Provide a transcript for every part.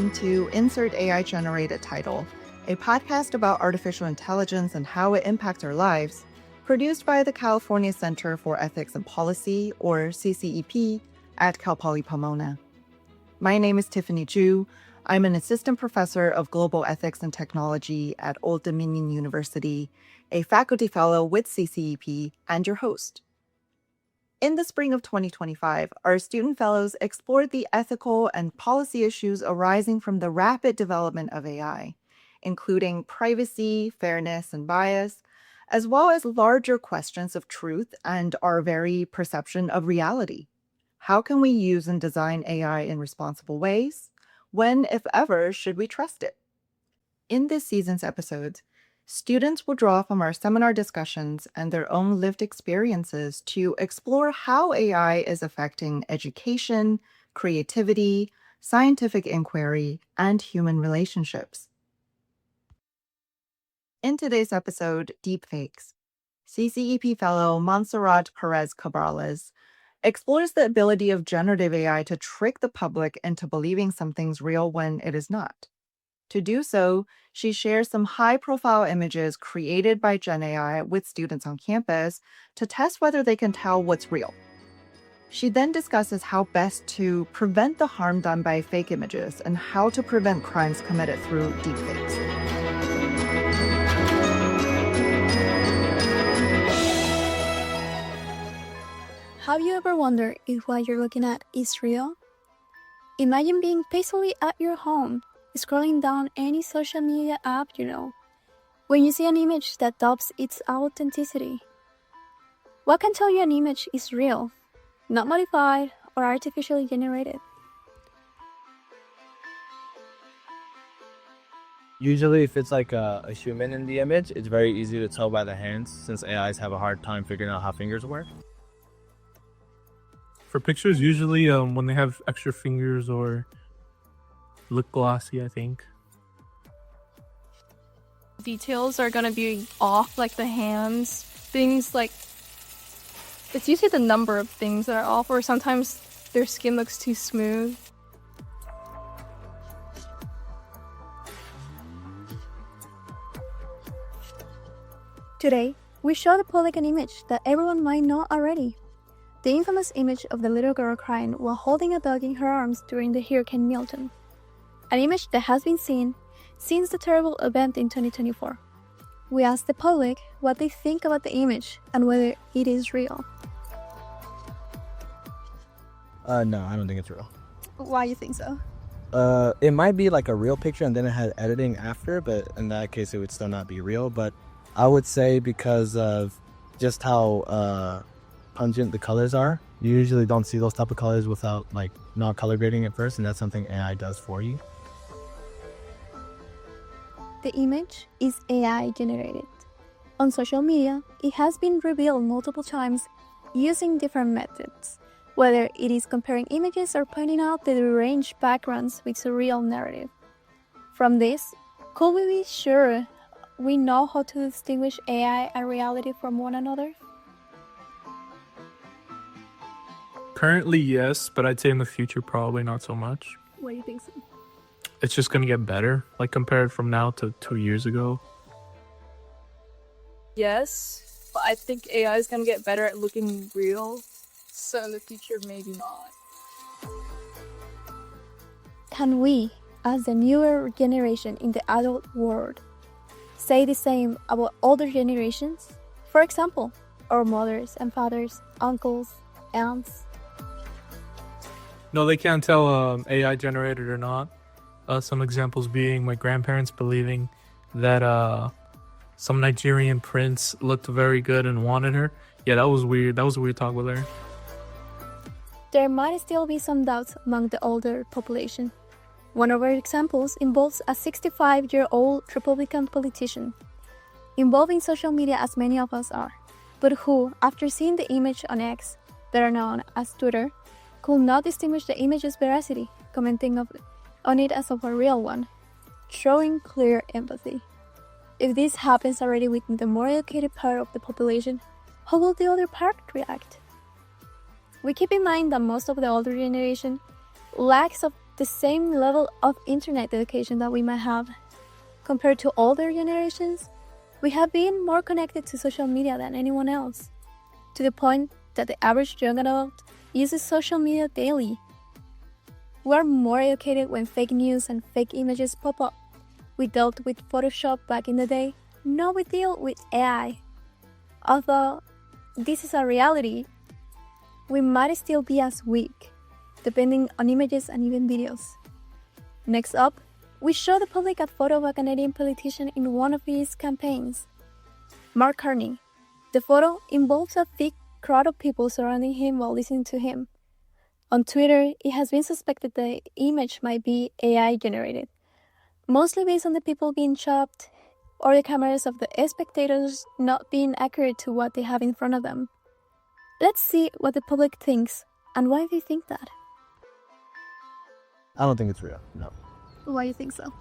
listening to Insert AI Generated Title, a podcast about artificial intelligence and how it impacts our lives, produced by the California Center for Ethics and Policy, or CCEP, at Cal Poly Pomona. My name is Tiffany Ju. I'm an assistant professor of global ethics and technology at Old Dominion University, a faculty fellow with CCEP, and your host. In the spring of 2025, our student fellows explored the ethical and policy issues arising from the rapid development of AI, including privacy, fairness, and bias, as well as larger questions of truth and our very perception of reality. How can we use and design AI in responsible ways? When, if ever, should we trust it? In this season's episodes, students will draw from our seminar discussions and their own lived experiences to explore how AI is affecting education, creativity, scientific inquiry, and human relationships. In today's episode, Deepfakes, CCEP fellow Montserrat Perez Cabrales explores the ability of generative AI to trick the public into believing something's real when it is not. To do so, she shares some high-profile images created by Gen AI with students on campus to test whether they can tell what's real. She then discusses how best to prevent the harm done by fake images and how to prevent crimes committed through deepfakes. Have you ever wondered if what you're looking at is real? Imagine being peacefully at your home, scrolling down any social media app you know, when you see an image that doubts its authenticity. What can tell you an image is real, not modified or artificially generated? Usually, if it's like a human in the image, it's very easy to tell by the hands since AIs have a hard time figuring out how fingers work. For pictures, usually when they have extra fingers or look glossy, I think. Details are gonna be off, like the hands, things like, it's usually the number of things that are off, or sometimes their skin looks too smooth. Today, we show the public an image that everyone might know already. The infamous image of the little girl crying while holding a dog in her arms during the Hurricane Milton. An image that has been seen since the terrible event in 2024. We asked the public what they think about the image and whether it is real. No, I don't think it's real. Why do you think so? It might be like a real picture and then it had editing after, but in that case it would still not be real. But I would say because of just how pungent the colors are, you usually don't see those type of colors without like not color grading at first, and that's something AI does for you. The image is AI generated. On social media, it has been revealed multiple times using different methods, whether it is comparing images or pointing out the deranged backgrounds with surreal narrative. From this, could we be sure we know how to distinguish AI and reality from one another? Currently, yes, but I'd say in the future, probably not so much. What do you think so? It's just going to get better, like compared from now to 2 years ago. Yes, but I think AI is gonna get better at looking real, so in the future, maybe not. Can we, as the newer generation in the adult world, say the same about older generations? For example, our mothers and fathers, uncles, aunts. No, they can't tell AI generated or not. Some examples being my grandparents believing that some Nigerian prince looked very good and wanted her. Yeah, that was weird. That was a weird talk with her. There might still be some doubts among the older population. One of our examples involves a 65-year-old Republican politician, involved in social media as many of us are, but who, after seeing the image on X, better known as Twitter, could not distinguish the image's veracity, commenting on it as of a real one, showing clear empathy. If this happens already within the more educated part of the population, how will the other part react? We keep in mind that most of the older generation lacks of the same level of internet education that we might have. Compared to older generations, we have been more connected to social media than anyone else, to the point that the average young adult uses social media daily. We are more educated when fake news and fake images pop up. We dealt with Photoshop back in the day. Now we deal with AI. Although this is a reality, we might still be as weak, depending on images and even videos. Next up, we show the public a photo of a Canadian politician in one of his campaigns. Mark Carney. The photo involves a big crowd of people surrounding him while listening to him. On Twitter, it has been suspected the image might be AI generated, mostly based on the people being chopped or the cameras of the spectators not being accurate to what they have in front of them. Let's see what the public thinks and why they think that. I don't think it's real. No. Why do you think so?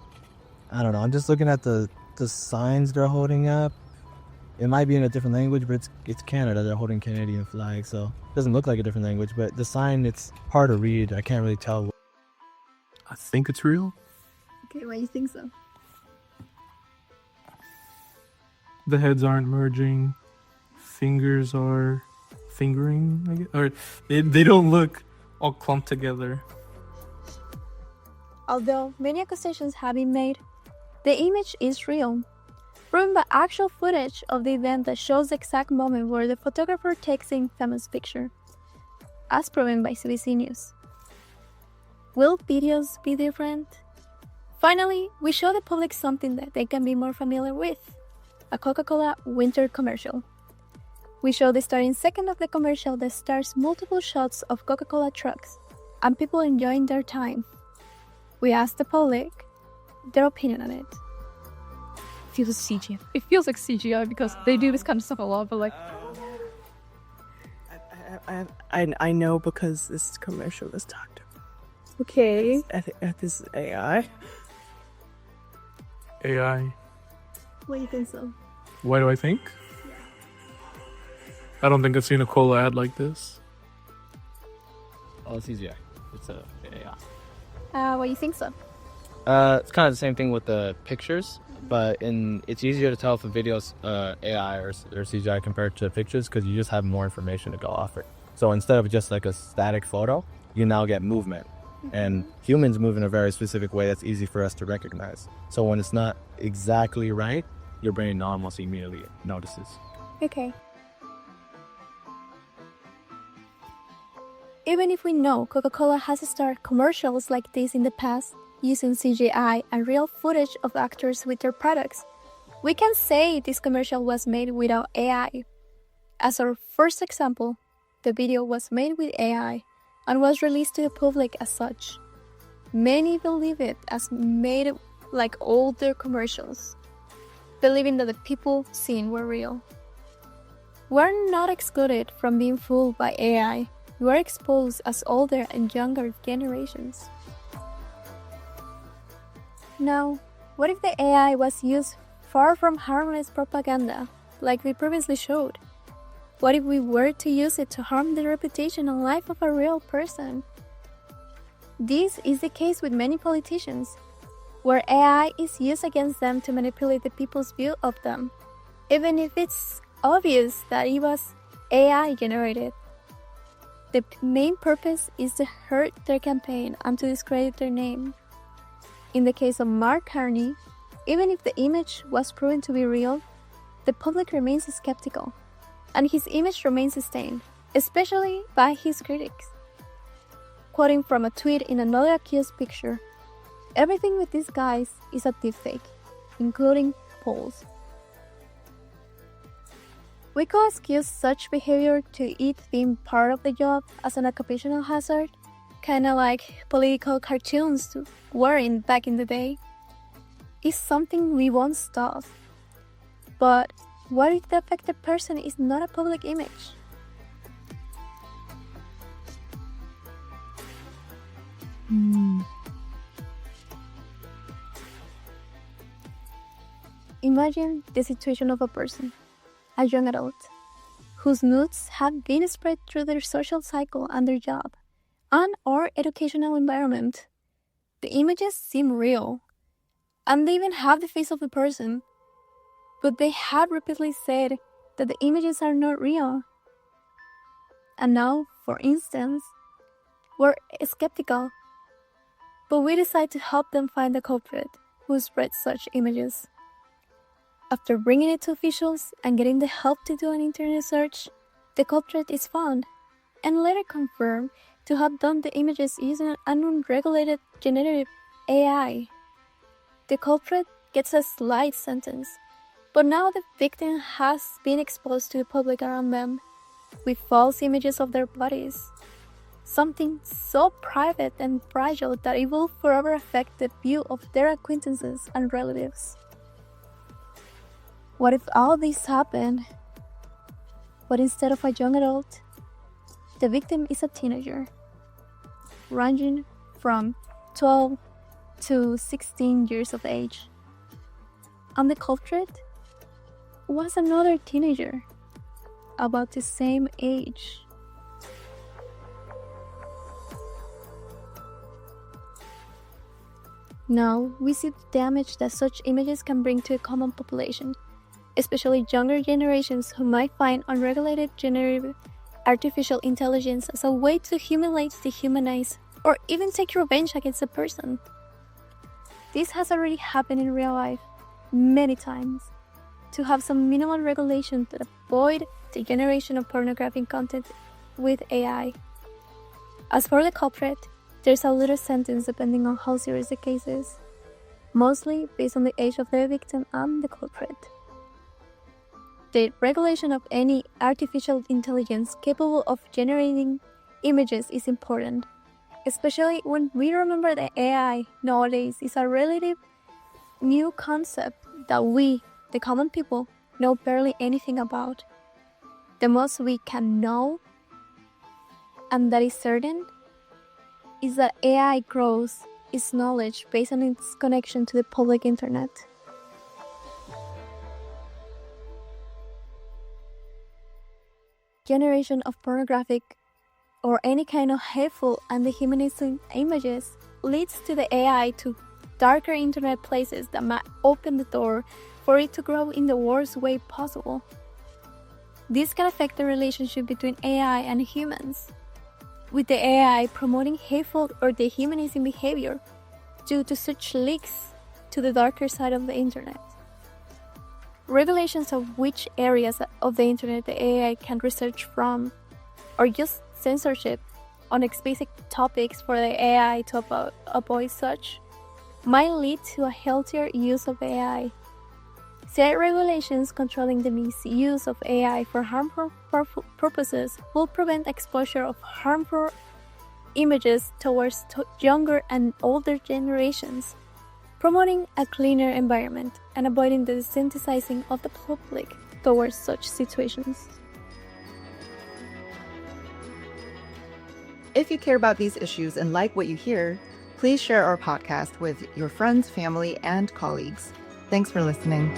I don't know. I'm just looking at the signs they're holding up. It might be in a different language, but it's Canada. They're holding Canadian flag, so it doesn't look like a different language. But the sign, it's hard to read. I can't really tell. I think it's real. Okay, why do you think so? The heads aren't merging. Fingers are fingering, I guess. Or they don't look all clumped together. Although many accusations have been made, the image is real, proven by actual footage of the event that shows the exact moment where the photographer takes the infamous picture, as proven by CBC News. Will videos be different? Finally, we show the public something that they can be more familiar with, a Coca-Cola winter commercial. We show the starting second of the commercial that stars multiple shots of Coca-Cola trucks and people enjoying their time. We asked the public their opinion on it. Feels CGI. It feels like CGI because they do this kind of stuff a lot, but like... I know because this commercial was talked about. Okay. I think this is AI. AI. What do you think so? Why do I think? I don't think I've seen a cola ad like this. Oh, it's CGI. It's a AI. What do you think so? It's kind of the same thing with the pictures, but it's easier to tell if a video's AI or CGI compared to pictures because you just have more information to go off it. So instead of just like a static photo, you now get movement. And humans move in a very specific way that's easy for us to recognize. So when it's not exactly right, your brain almost immediately notices. Okay. Even if we know Coca-Cola has started commercials like this in the past, using CGI and real footage of actors with their products, we can say this commercial was made without AI. As our first example, the video was made with AI and was released to the public as such. Many believe it as made like older commercials, believing that the people seen were real. We're not excluded from being fooled by AI. We are exposed as older and younger generations. Now, what if the AI was used far from harmless propaganda, like we previously showed? What if we were to use it to harm the reputation and life of a real person? This is the case with many politicians, where AI is used against them to manipulate the people's view of them, even if it's obvious that it was AI generated. The main purpose is to hurt their campaign and to discredit their name. In the case of Mark Carney, even if the image was proven to be real, the public remains skeptical, and his image remains stained, especially by his critics. Quoting from a tweet in another accused picture, "Everything with these guys is a deepfake, including polls." We could excuse such behavior to it being part of the job as an occupational hazard, kinda like political cartoons were back in the day. It's something we won't stop. But what if the affected person is not a public image? Imagine the situation of a person, a young adult, whose moods have been spread through their social cycle and their job, and/or educational environment. The images seem real, and they even have the face of the person, but they had repeatedly said that the images are not real. And now, for instance, we're skeptical, but we decide to help them find the culprit who spread such images. After bringing it to officials and getting the help to do an internet search, the culprit is found and later confirmed to have done the images using an unregulated generative AI. The culprit gets a slight sentence, but now the victim has been exposed to the public around them with false images of their bodies. Something so private and fragile that it will forever affect the view of their acquaintances and relatives. What if all this happened, but instead of a young adult, the victim is a teenager, ranging from 12 to 16 years of age, and the culprit was another teenager, about the same age. Now, we see the damage that such images can bring to a common population, especially younger generations who might find unregulated generative artificial intelligence as a way to humiliate, dehumanize, or even take revenge against a person. This has already happened in real life many times. To have some minimal regulation to avoid the generation of pornographic content with AI. As for the culprit, there's a little sentence depending on how serious the case is, mostly based on the age of the victim and the culprit. The regulation of any artificial intelligence capable of generating images is important, especially when we remember that AI nowadays is a relative new concept that we, the common people, know barely anything about. The most we can know, and that is certain, is that AI grows its knowledge based on its connection to the public internet. Generation of pornographic or any kind of hateful and dehumanizing images leads to the AI to darker internet places that might open the door for it to grow in the worst way possible. This can affect the relationship between AI and humans, with the AI promoting hateful or dehumanizing behavior due to such leaks to the darker side of the internet. Regulations of which areas of the internet the AI can research from, or just censorship on explicit topics for the AI to avoid such, might lead to a healthier use of AI. Set regulations controlling the misuse of AI for harmful purposes will prevent exposure of harmful images towards younger and older generations, promoting a cleaner environment and avoiding the desensitizing of the public towards such situations. If you care about these issues and like what you hear, please share our podcast with your friends, family, and colleagues. Thanks for listening.